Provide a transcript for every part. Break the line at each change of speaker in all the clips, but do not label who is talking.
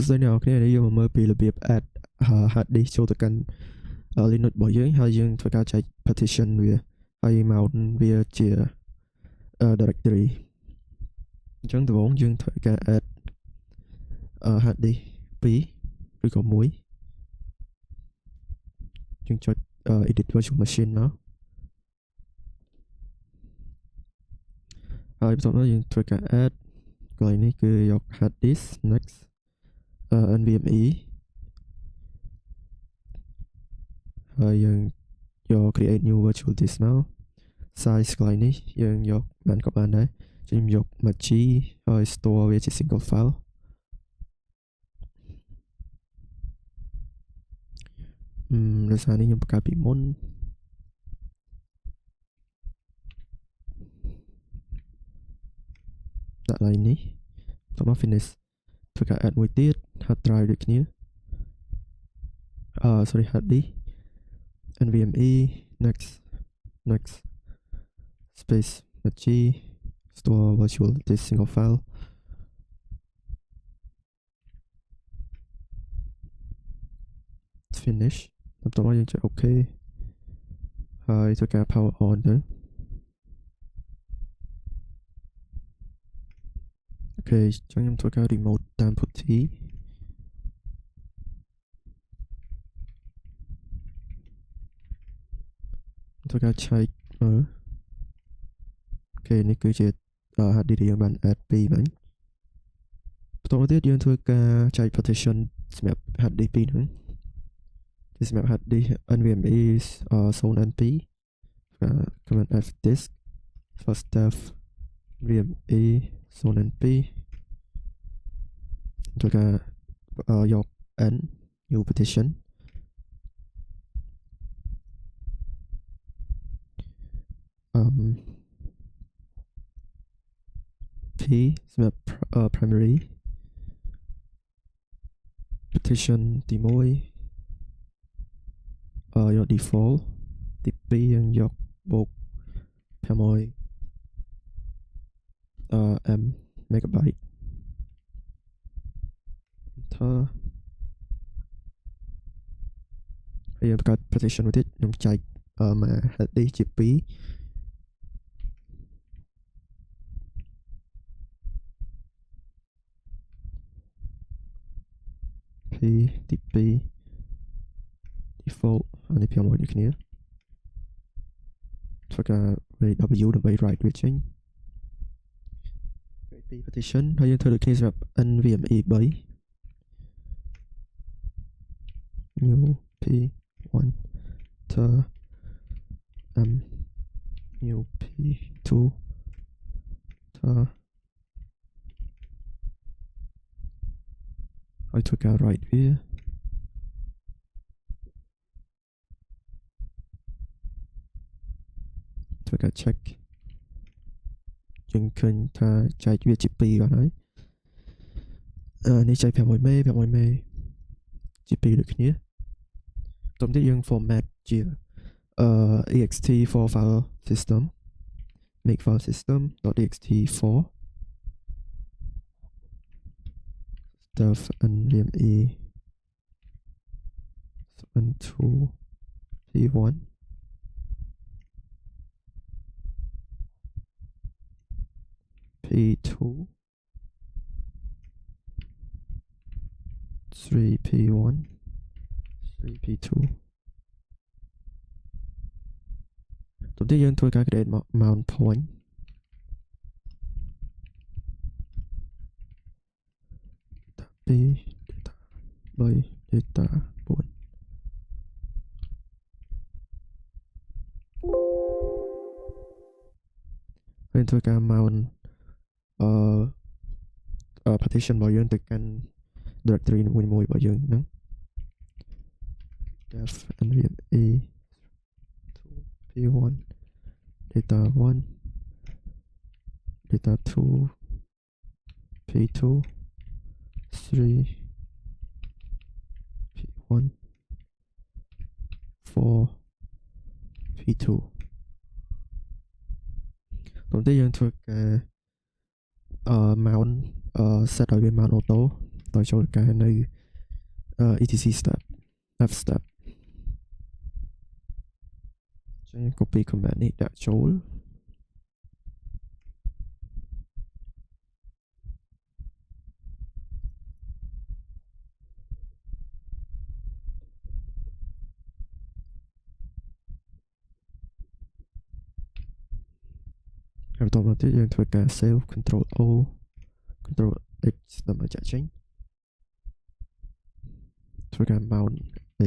ស្ដីអ្នកនរគ្នានេះយើងមកមើលពីរបៀប add hard disk ចូលទៅកាន់ Linux របស់យើងហើយយើងធ្វើការចែក partition វាហើយ mount វាជា directory អញ្ចឹងដំបូងយើងធ្វើការ add hard disk 2ឬក៏1យើងចុច edit virtual machine មកហើយបន្ទាប់មកយើងធ្វើការ add កន្លែងនេះគឺយក hard disk next NVMe ហើយយើងយក create new virtual disk មក size កន្លែងនេះយើងយកបានក៏បានដែរខ្ញុំយក 1G ហើយ store វាជា single file ដោយសារនេះខ្ញុំបង្កើតពីមុនដាក់ line នេះបន្ទាប់មក finish ធ្វើការ add មួយទៀត hard drive ដូចគ្នាsorry hard disk NVMe next space 1G store virtual disk single file finish បន្ទាប់មកយើងចុច OK ហើយធ្វើការ power on ទៅអូខេចឹងខ្ញុំធ្វើការ remote តាម putty ធ្វើការឆែកមើលអូខេនេះគឺជា hard disk ដែលយើងបាន add ពីមិញបន្តមកទៀតយើងធ្វើការចែក partition សម្រាប់ hard disk ពីរហ្នឹងសម្រាប់ hard disk NVMe 0N2 command F disk first step NVMe 0N2 ធ្វើការយក N new partition P សម្រាប់ primary partition ទី1យក default ទី2យើងយកបូក500 M megabyte enter ហើយយើងបង្កើត partition មួយទៀតខ្ញុំចែកមក hard disk ជា2ទី2 default អានេះ500ដូចគ្នាធ្វើការ W ដើម្បី write វាចេញពី partition ហើយយើងធ្វើដូចគ្នាសម្រាប់ NVMe 3 new P1 enter M new P2 enter ហើយធ្វើការ write វាធ្វើការ check យើងឃើញថាចែកវាជា2បានហើយនេះចែក500 មេជា2ដូចគ្នាបន្ទាប់ទៀតយើង format ជាext4 file system make file system.ext4 stuff NVMe 2 P1 P2 3 P1 3 P2 បន្ទាប់ទៀតយើងធ្វើការ create mount point data 2 data 3 data 4ហើយធ្វើការ mount partition របស់យើងទៅកាន់ directory មួយៗរបស់យើងហ្នឹង def NVMe 2 P1 data 1 data 2 P2 3 P1 4 P2 បន្ទាប់យើងធ្វើការmount set ឲ្យវា mount auto ដោយចូលកែនៅ etc step f step ចឹង copy command នេះដាក់ចូលហើយបន្តមកទៀតយើងធ្វើការ save control O control X ដើម្បីចាក់ចេញធ្វើការ mount A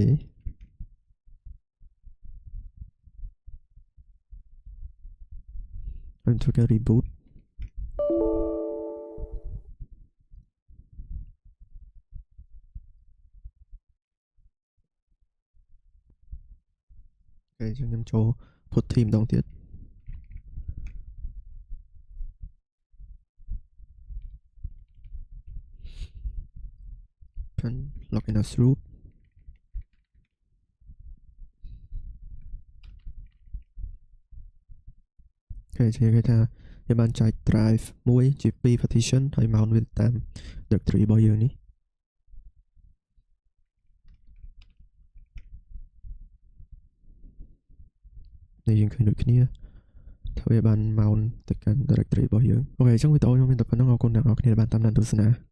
ហើយធ្វើការ reboot ហើយចឹងខ្ញុំចូល put team ម្ដងទៀតPen login as root ហើយជាគេថាយើងបានចែក drive មួយជា2 partition ហើយ mount វាតាម directory របស់យើងនេះនេះយើងឃើញដូចគ្នាធ្វើឲ្យបាន mount ទៅកាន់ directory របស់យើងអូខេអញ្ចឹងវីដេអូខ្ញុំមានតែប៉ុណ្្នឹងអរគុណអ្នកនរគ្នាដែលបានតាមដានទស្សនា